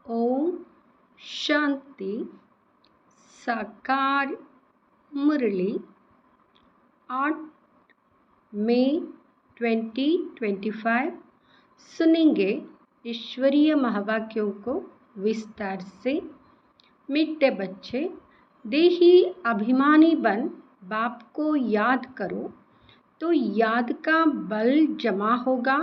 ओम शांति। साकार मुरली 8 मई 2025 सुनेंगे ईश्वरीय महावाक्यों को विस्तार से। मीठे बच्चे, देही अभिमानी बन बाप को याद करो तो याद का बल जमा होगा।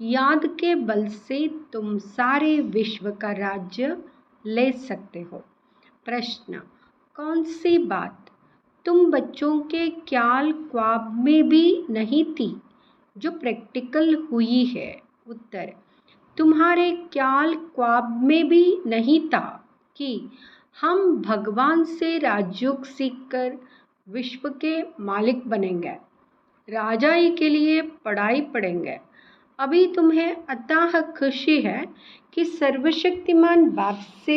याद के बल से तुम सारे विश्व का राज्य ले सकते हो। प्रश्न, कौन सी बात तुम बच्चों के ख्याल ख्वाब में भी नहीं थी जो प्रैक्टिकल हुई है? उत्तर, तुम्हारे ख्याल ख्वाब में भी नहीं था कि हम भगवान से राजयोग सीखकर विश्व के मालिक बनेंगे, राजाई के लिए पढ़ाई पढ़ेंगे। अभी तुम्हें अथाह खुशी है कि सर्वशक्तिमान बाप से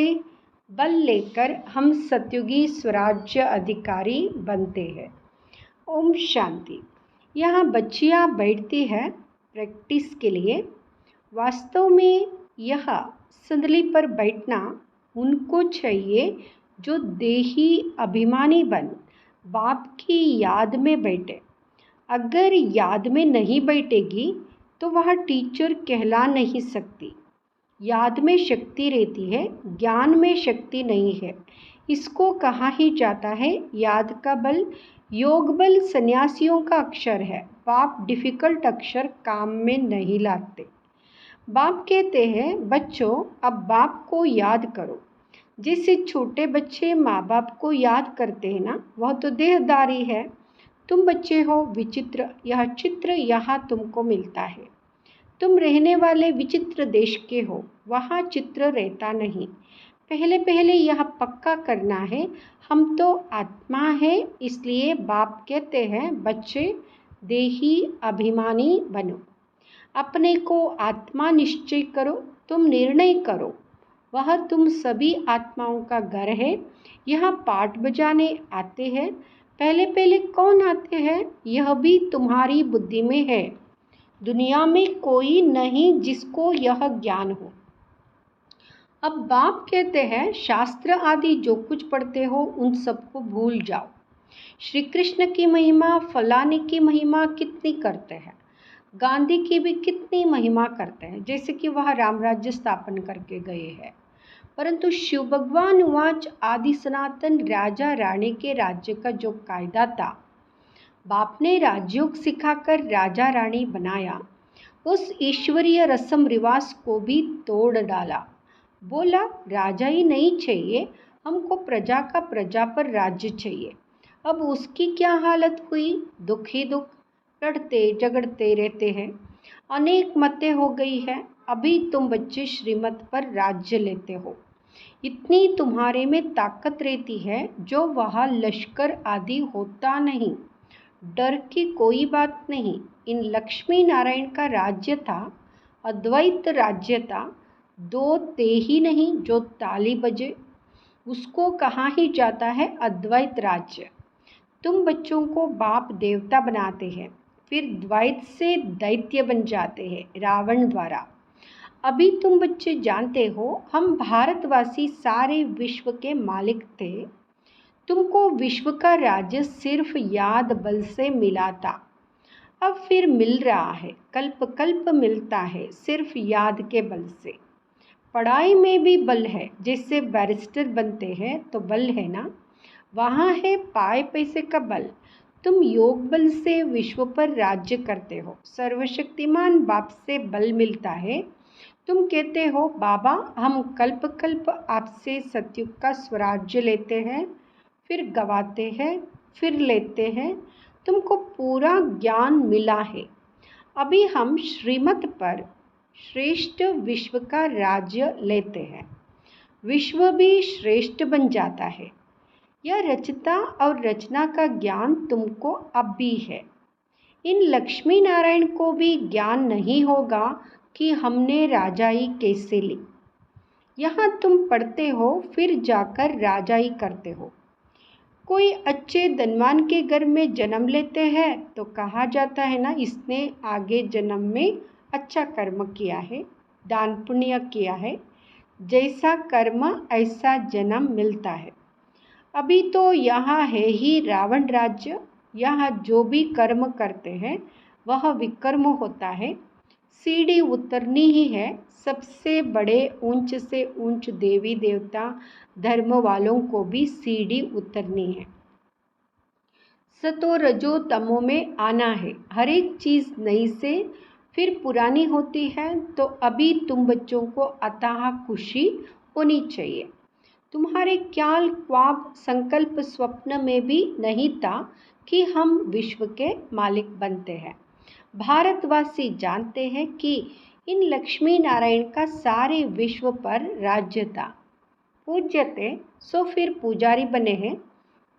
बल लेकर हम सतयुगी स्वराज्य अधिकारी बनते हैं। ओम शांति। यहाँ बच्चियाँ बैठती है प्रैक्टिस के लिए। वास्तव में यह संदली पर बैठना उनको चाहिए जो देही अभिमानी बन बाप की याद में बैठे। अगर याद में नहीं बैठेगी तो वह टीचर कहला नहीं सकती। याद में शक्ति रहती है, ज्ञान में शक्ति नहीं है। इसको कहा ही जाता है याद का बल। योग बल सन्यासियों का अक्षर है। बाप डिफिकल्ट अक्षर काम में नहीं लाते। बाप कहते हैं, बच्चों अब बाप को याद करो। जैसे छोटे बच्चे माँ बाप को याद करते हैं ना, वह तो देहदारी है। तुम बच्चे हो विचित्र, यह चित्र यहाँ तुमको मिलता है। तुम रहने वाले विचित्र देश के हो, वहाँ चित्र रहता नहीं। पहले पहले यह पक्का करना है, हम तो आत्मा है। इसलिए बाप कहते हैं, बच्चे देही अभिमानी बनो, अपने को आत्मा निश्चय करो। तुम निर्णय करो, वह तुम सभी आत्माओं का घर है। यहाँ पाठ बजाने आते हैं। पहले पहले कौन आते हैं, यह भी तुम्हारी बुद्धि में है। दुनिया में कोई नहीं जिसको यह ज्ञान हो। अब बाप कहते हैं, शास्त्र आदि जो कुछ पढ़ते हो उन सबको भूल जाओ। श्री कृष्ण की महिमा, फलाने की महिमा कितनी करते हैं, गांधी की भी कितनी महिमा करते हैं, जैसे कि वह राम राज्य स्थापन करके गए हैं। परंतु शिव भगवान वाच आदि सनातन राजा रानी के राज्य का जो कायदा था, बाप ने राजयोग सिखाकर राजा रानी बनाया। उस ईश्वरीय रस्म रिवाज को भी तोड़ डाला। बोला राजा ही नहीं चाहिए, हमको प्रजा का प्रजा पर राज्य चाहिए। अब उसकी क्या हालत हुई, दुख ही दुख, लड़ते झगड़ते रहते हैं। अनेक मतें हो गई है। अभी तुम बच्चे श्रीमत पर राज्य लेते हो। इतनी तुम्हारे में ताकत रहती है जो वह लश्कर आदि होता नहीं। डर की कोई बात नहीं। इन लक्ष्मी नारायण का राज्य था, अद्वैत राज्य था। दो ते ही नहीं जो ताली बजे, उसको कहा ही जाता है अद्वैत राज्य। तुम बच्चों को बाप देवता बनाते हैं, फिर द्वैत से दैत्य बन जाते हैं रावण द्वारा। अभी तुम बच्चे जानते हो, हम भारतवासी सारे विश्व के मालिक थे। तुमको विश्व का राज्य सिर्फ याद बल से मिला था, अब फिर मिल रहा है, कल्प कल्प मिलता है सिर्फ याद के बल से। पढ़ाई में भी बल है, जैसे बैरिस्टर बनते हैं तो बल है ना, वहाँ है पाए पैसे का बल। तुम योग बल से विश्व पर राज्य करते हो। सर्वशक्तिमान बाप से बल मिलता है। तुम कहते हो, बाबा हम कल्प कल्प आपसे सतयुग का स्वराज्य लेते हैं, फिर गवाते हैं, फिर लेते हैं। तुमको पूरा ज्ञान मिला है। अभी हम श्रीमत पर श्रेष्ठ विश्व का राज्य लेते हैं। विश्व भी श्रेष्ठ बन जाता है। यह रचता और रचना का ज्ञान तुमको अब भी है। इन लक्ष्मी नारायण को भी ज्ञान नहीं होगा कि हमने राजाई कैसे ली। यहाँ तुम पढ़ते हो, फिर जाकर राजाई करते हो। कोई अच्छे धनवान के घर में जन्म लेते हैं तो कहा जाता है ना, इसने आगे जन्म में अच्छा कर्म किया है, दान पुण्य किया है। जैसा कर्म ऐसा जन्म मिलता है। अभी तो यहाँ है ही रावण राज्य। यहाँ जो भी कर्म करते हैं वह विकर्म होता है। सीढ़ी उतरनी ही है। सबसे बड़े ऊंच से ऊंच देवी देवता धर्म वालों को भी सीढ़ी उतरनी है। सतो रजो तमो में आना है। हर एक चीज़ नई से फिर पुरानी होती है। तो अभी तुम बच्चों को अथाह खुशी होनी चाहिए। तुम्हारे ख्याल ख्वाब संकल्प स्वप्न में भी नहीं था कि हम विश्व के मालिक बनते हैं। भारतवासी जानते हैं कि इन लक्ष्मी नारायण का सारे विश्व पर राज्य था। पूज्य थे सो फिर पुजारी बने हैं।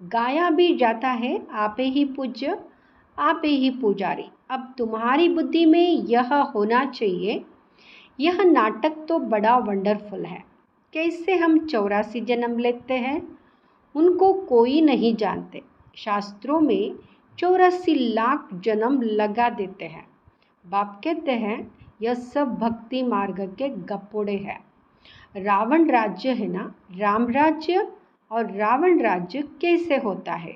गाया भी जाता है आपे ही पूज्य आपे ही पुजारी। अब तुम्हारी बुद्धि में यह होना चाहिए। यह नाटक तो बड़ा वंडरफुल है। कैसे हम 84 जन्म लेते हैं उनको कोई नहीं जानते। शास्त्रों में 84 लाख जन्म लगा देते हैं। बाप कहते हैं यह सब भक्ति मार्ग के गपोड़े हैं। रावण राज्य है ना, राम राज्य, और रावण राज्य कैसे होता है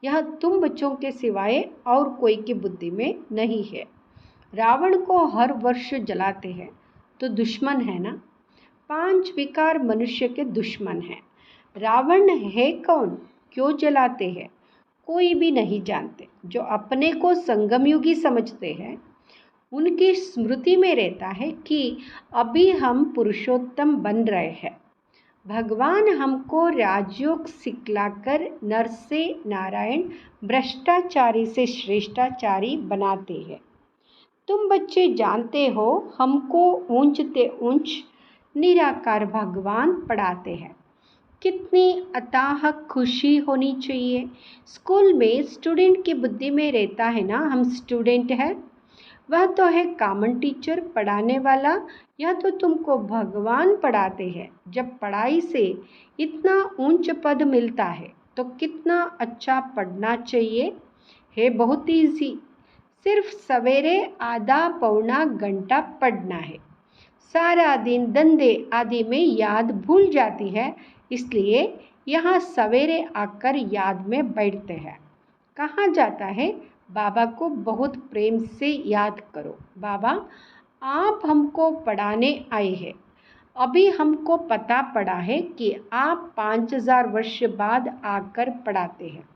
यह तुम बच्चों के सिवाय और कोई की बुद्धि में नहीं है। रावण को हर वर्ष जलाते हैं तो दुश्मन है ना। 5 विकार मनुष्य के दुश्मन हैं। रावण है कौन, क्यों जलाते हैं, कोई भी नहीं जानते। जो अपने को संगमयुगी समझते हैं उनकी स्मृति में रहता है कि अभी हम पुरुषोत्तम बन रहे हैं। भगवान हमको राजयोग सिखलाकर नर से नारायण, भ्रष्टाचारी से श्रेष्ठाचारी बनाते हैं। तुम बच्चे जानते हो हमको ऊंचते ऊंच निराकार भगवान पढ़ाते हैं। कितनी अथाह खुशी होनी चाहिए। स्कूल में स्टूडेंट की बुद्धि में रहता है ना हम स्टूडेंट हैं। वह तो है कॉमन टीचर पढ़ाने वाला। यह तो तुमको भगवान पढ़ाते हैं। जब पढ़ाई से इतना ऊंच पद मिलता है तो कितना अच्छा पढ़ना चाहिए। है बहुत इजी। सिर्फ सवेरे आधा पौना घंटा पढ़ना है। सारा दिन धंधे आदि में याद भूल जाती है। इसलिए यहाँ सवेरे आकर याद में बैठते हैं। कहाँ जाता है, बाबा को बहुत प्रेम से याद करो। बाबा आप हमको पढ़ाने आए हैं। अभी हमको पता पड़ा है कि आप 5000 वर्ष बाद आकर पढ़ाते हैं।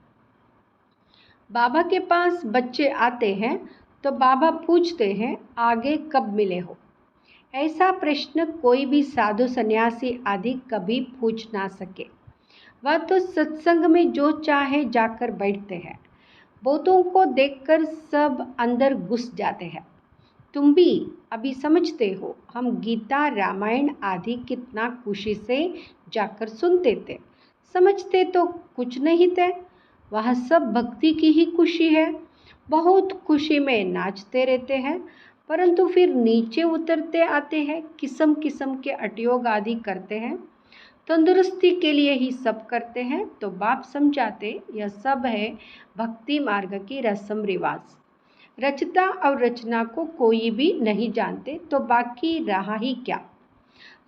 बाबा के पास बच्चे आते हैं तो बाबा पूछते हैं आगे कब मिले हो। ऐसा प्रश्न कोई भी साधु सन्यासी आदि कभी पूछ ना सके। वह तो सत्संग में जो चाहे जाकर बैठते हैं। बहुतों को देखकर सब अंदर घुस जाते हैं। तुम भी अभी समझते हो हम गीता रामायण आदि कितना खुशी से जाकर सुनते थे। समझते तो कुछ नहीं थे। वह सब भक्ति की ही खुशी है। बहुत खुशी में नाचते रहते हैं परंतु फिर नीचे उतरते आते हैं। किस्म किस्म के अटयोग आदि करते हैं। तंदुरुस्ती के लिए ही सब करते हैं। तो बाप समझाते यह सब है भक्ति मार्ग की रस्म रिवाज। रचता और रचना को कोई भी नहीं जानते तो बाकी रहा ही क्या।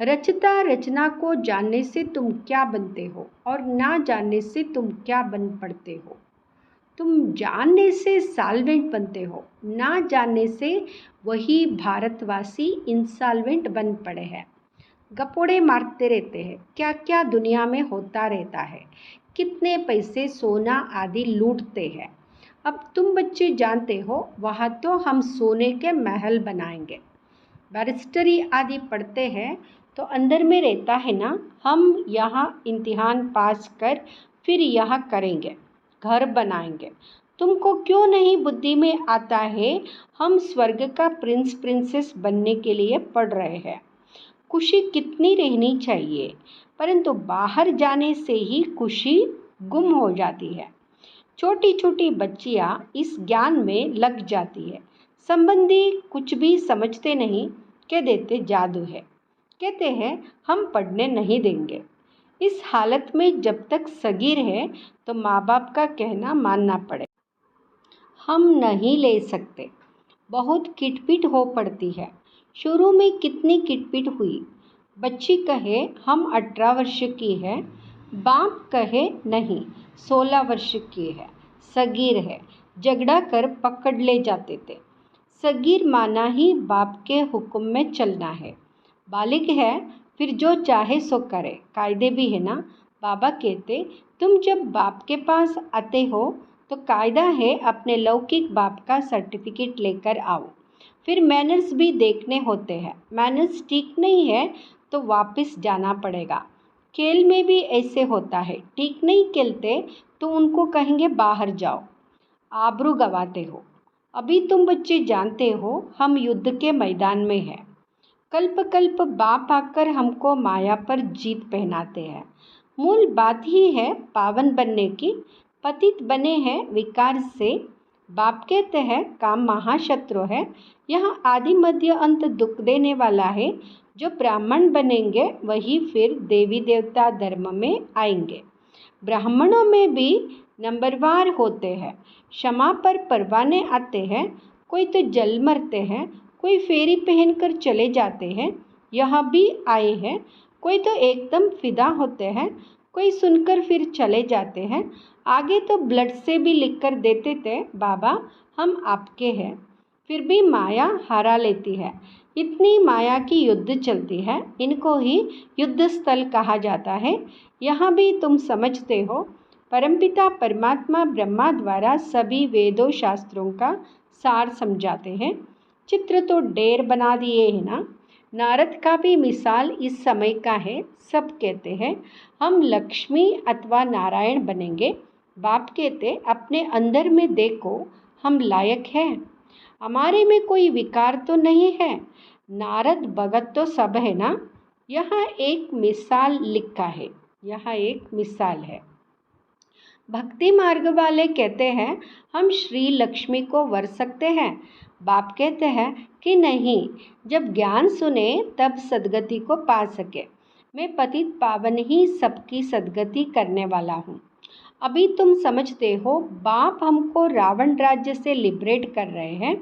रचता रचना को जानने से तुम क्या बनते हो और ना जानने से तुम क्या बन पड़ते हो। तुम जानने से सॉल्वेंट बनते हो, ना जानने से वही भारतवासी इंसॉल्वेंट बन पड़े हैं। गपोड़े मारते रहते हैं। क्या क्या दुनिया में होता रहता है। कितने पैसे सोना आदि लूटते हैं। अब तुम बच्चे जानते हो वहाँ तो हम सोने के महल बनाएंगे। बैरिस्टरी आदि पढ़ते हैं तो अंदर में रहता है ना हम यहाँ इम्तिहान पास कर फिर यहाँ करेंगे, घर बनाएंगे। तुमको क्यों नहीं बुद्धि में आता है हम स्वर्ग का प्रिंस प्रिंसेस बनने के लिए पढ़ रहे हैं। खुशी कितनी रहनी चाहिए परंतु बाहर जाने से ही खुशी गुम हो जाती है। छोटी छोटी बच्चियां इस ज्ञान में लग जाती है। संबंधी कुछ भी समझते नहीं, कह देते जादू है, कहते हैं हम पढ़ने नहीं देंगे। इस हालत में जब तक सगीर है तो माँ बाप का कहना मानना पड़े। हम नहीं ले सकते। बहुत किटपिट हो पड़ती है। शुरू में कितनी किटपिट हुई। बच्ची कहे हम 18 वर्ष की है, बाप कहे नहीं 16 वर्ष की है, सगीर है। झगड़ा कर पकड़ ले जाते थे। सगीर माना ही बाप के हुक्म में चलना है। बालिग है फिर जो चाहे सो करे, कायदे भी है ना। बाबा कहते तुम जब बाप के पास आते हो तो कायदा है अपने लौकिक बाप का सर्टिफिकेट लेकर आओ। फिर मैनर्स भी देखने होते हैं। मैनर्स ठीक नहीं है तो वापस जाना पड़ेगा। खेल में भी ऐसे होता है, ठीक नहीं खेलते तो उनको कहेंगे बाहर जाओ, आबरू गवाते हो। अभी तुम बच्चे जानते हो हम युद्ध के मैदान में हैं। कल्प कल्प बाप आकर हमको माया पर जीत पहनाते हैं। मूल बात ही है पावन बनने की। पतित बने हैं विकार से। बाप कहते हैं काम महाशत्रु है। यहाँ आदि मध्य अंत दुख देने वाला है। जो ब्राह्मण बनेंगे वही फिर देवी देवता धर्म में आएंगे। ब्राह्मणों में भी नंबरवार होते हैं। क्षमा पर परवाने आते हैं। कोई तो जल मरते हैं, कोई फेरी पहनकर चले जाते हैं, यहाँ भी आए हैं। कोई तो एकदम फिदा होते हैं, कोई सुनकर फिर चले जाते हैं। आगे तो ब्लड से भी लिख कर देते थे बाबा हम आपके हैं। फिर भी माया हरा लेती है। इतनी माया की युद्ध चलती है। इनको ही युद्ध स्थल कहा जाता है। यहाँ भी तुम समझते हो परमपिता परमात्मा ब्रह्मा द्वारा सभी वेदों शास्त्रों का सार समझाते हैं। चित्र तो ढेर बना दिए हैं ना। नारद का भी मिसाल इस समय का है। सब कहते हैं हम लक्ष्मी अथवा नारायण बनेंगे। बाप कहते अपने अंदर में देखो हम लायक हैं, हमारे में कोई विकार तो नहीं है। नारद भगत तो सब है ना। यहाँ एक मिसाल लिखा है, यहाँ एक मिसाल है। भक्ति मार्ग वाले कहते हैं हम श्री लक्ष्मी को वर सकते हैं। बाप कहते हैं कि नहीं, जब ज्ञान सुने तब सद्गति को पा सके। मैं पतित पावन ही सबकी सद्गति करने वाला हूँ। अभी तुम समझते हो बाप हमको रावण राज्य से लिबरेट कर रहे हैं।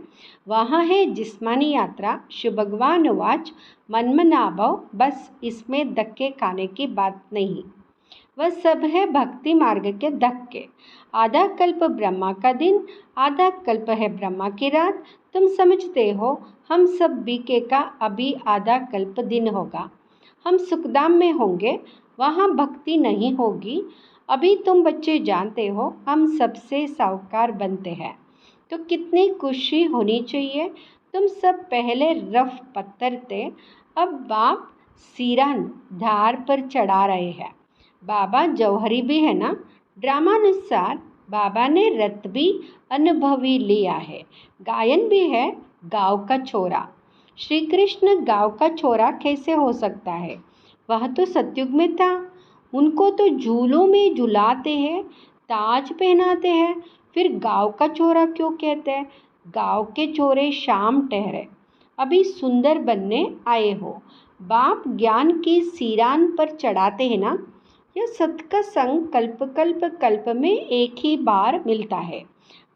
वहाँ है जिस्मानी यात्रा। शिव भगवान वाच मनमनाभव, बस इसमें धक्के खाने की बात नहीं। वह सब है भक्ति मार्ग के धक्के। आधा कल्प ब्रह्मा का दिन, आधा कल्प है ब्रह्मा की रात। तुम समझते हो हम सब बीके का अभी आधा कल्प दिन होगा। हम सुखधाम में होंगे, वहाँ भक्ति नहीं होगी। अभी तुम बच्चे जानते हो हम सबसे साहूकार बनते हैं तो कितनी खुशी होनी चाहिए। तुम सब पहले रफ पत्थर थे, अब बाप सिरान धार पर चढ़ा रहे हैं। बाबा जौहरी भी है ना। ड्रामानुसार बाबा ने रत भी अनुभवी लिया है। गायन भी है गाँव का छोरा। श्री कृष्ण गाँव का छोरा कैसे हो सकता है? वह तो सतयुग में था। उनको तो झूलों में झुलाते हैं, ताज पहनाते हैं। फिर गाँव का छोरा क्यों कहते हैं? गाँव के छोरे शाम ठहरे, अभी सुंदर बनने आए हो। बाप ज्ञान की सीरान पर चढ़ाते हैं ना। यह सत्य का संग कल्प कल्प कल्प में एक ही बार मिलता है,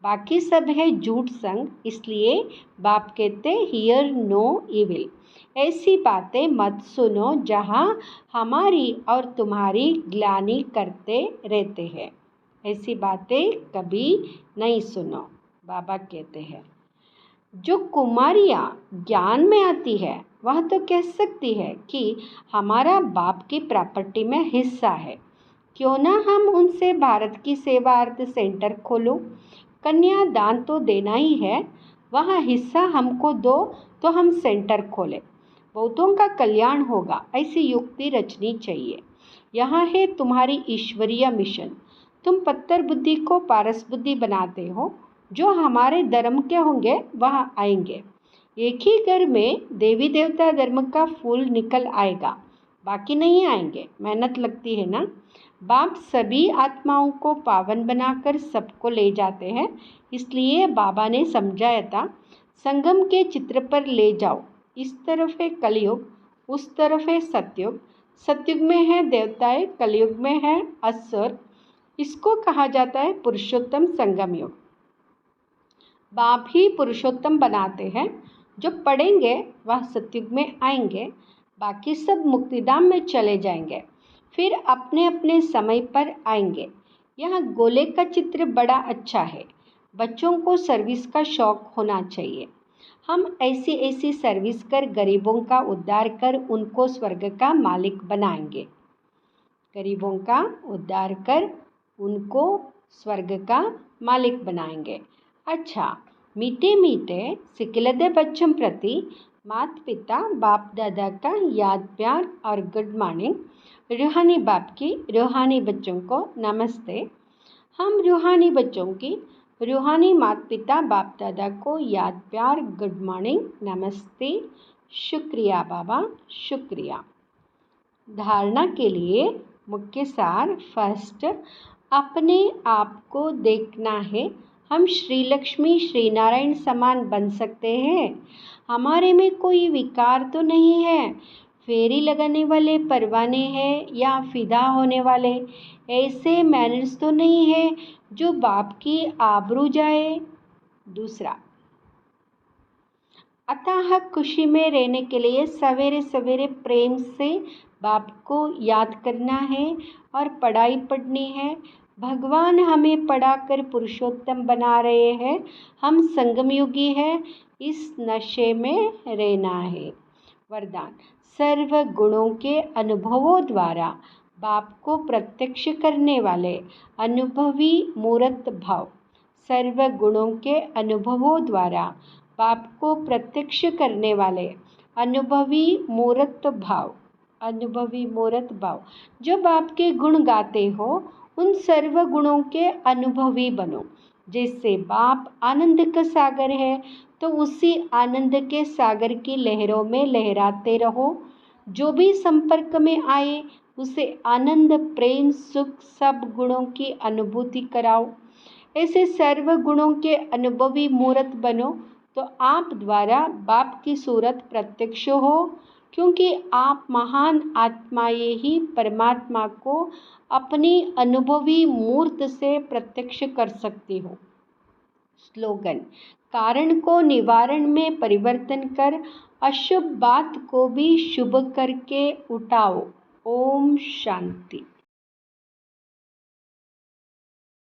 बाकी सब है झूठ संग। इसलिए बाप कहते हियर नो इविल। ऐसी बातें मत सुनो जहाँ हमारी और तुम्हारी ग्लानि करते रहते हैं। ऐसी बातें कभी नहीं सुनो। बाबा कहते हैं जो कुमारियाँ ज्ञान में आती है वह तो कह सकती है कि हमारा बाप की प्रॉपर्टी में हिस्सा है, क्यों ना हम उनसे भारत की सेवार्थ सेंटर खोलो। कन्यादान तो देना ही है, वहाँ हिस्सा हमको दो तो हम सेंटर खोलें, बहुतों का कल्याण होगा। ऐसी युक्ति रचनी चाहिए। यहाँ है तुम्हारी ईश्वरीय मिशन। तुम पत्थर बुद्धि को पारस बुद्धि बनाते हो। जो हमारे धर्म के होंगे वह आएंगे। एक ही घर में देवी देवता धर्म का फूल निकल आएगा, बाकी नहीं आएंगे। मेहनत लगती है ना। बाप सभी आत्माओं को पावन बनाकर सबको ले जाते हैं। इसलिए बाबा ने समझाया था संगम के चित्र पर ले जाओ। इस तरफ है कलयुग, उस तरफ है सतयुग। सतयुग में है देवताएं, कलयुग में है असुर। इसको कहा जाता है पुरुषोत्तम संगम युग। बाप ही पुरुषोत्तम बनाते हैं। जो पढ़ेंगे वह सतयुग में आएंगे। बाकी सब मुक्तिधाम में चले जाएंगे, फिर अपने अपने समय पर आएंगे। यह गोले का चित्र बड़ा अच्छा है। बच्चों को सर्विस का शौक होना चाहिए। हम ऐसी ऐसी सर्विस कर गरीबों का उद्धार कर उनको स्वर्ग का मालिक बनाएंगे। गरीबों का उद्धार कर उनको स्वर्ग का मालिक बनाएंगे। अच्छा, मीठे मीठे सिकिलदे बच्चों प्रति माता पिता बाप दादा का याद प्यार और गुड मॉर्निंग। रूहानी बाप की रूहानी बच्चों को नमस्ते। हम रूहानी बच्चों की रूहानी माता पिता बाप दादा को याद प्यार गुड मॉर्निंग नमस्ते। शुक्रिया बाबा, शुक्रिया। धारणा के लिए मुख्य सार। फर्स्ट, अपने आप को देखना है। हम श्री लक्ष्मी श्री नारायण समान बन सकते हैं। हमारे में कोई विकार तो नहीं है। फेरी लगाने वाले परवाने हैं या फिदा होने वाले ऐसे मैनर्स तो नहीं है जो बाप की आबरू जाए। दूसरा, अतः खुशी में रहने के लिए सवेरे सवेरे प्रेम से बाप को याद करना है और पढ़ाई पढ़नी है। भगवान हमें पढ़ाकर पुरुषोत्तम बना रहे हैं। हम संगमयुगी हैं, इस नशे में रहना है। वरदान, सर्व गुणों के अनुभवों द्वारा बाप को प्रत्यक्ष करने वाले अनुभवी मूर्त भाव। सर्व गुणों के अनुभवों द्वारा बाप को प्रत्यक्ष करने वाले अनुभवी मूर्त भाव। अनुभवी मूर्त भाव, जब आपके गुण गाते हो उन सर्व गुणों के अनुभवी बनो। जैसे बाप आनंद का सागर है तो उसी आनंद के सागर की लहरों में लहराते रहो। जो भी संपर्क में आए उसे आनंद प्रेम सुख सब गुणों की अनुभूति कराओ। ऐसे सर्व गुणों के अनुभवी मूर्त बनो तो आप द्वारा बाप की सूरत प्रत्यक्ष हो, क्योंकि आप महान आत्माएं ही परमात्मा को अपनी अनुभवी मूर्त से प्रत्यक्ष कर सकती हो। स्लोगन, कारण को निवारण में परिवर्तन कर अशुभ बात को भी शुभ करके उठाओ। ओम शांति।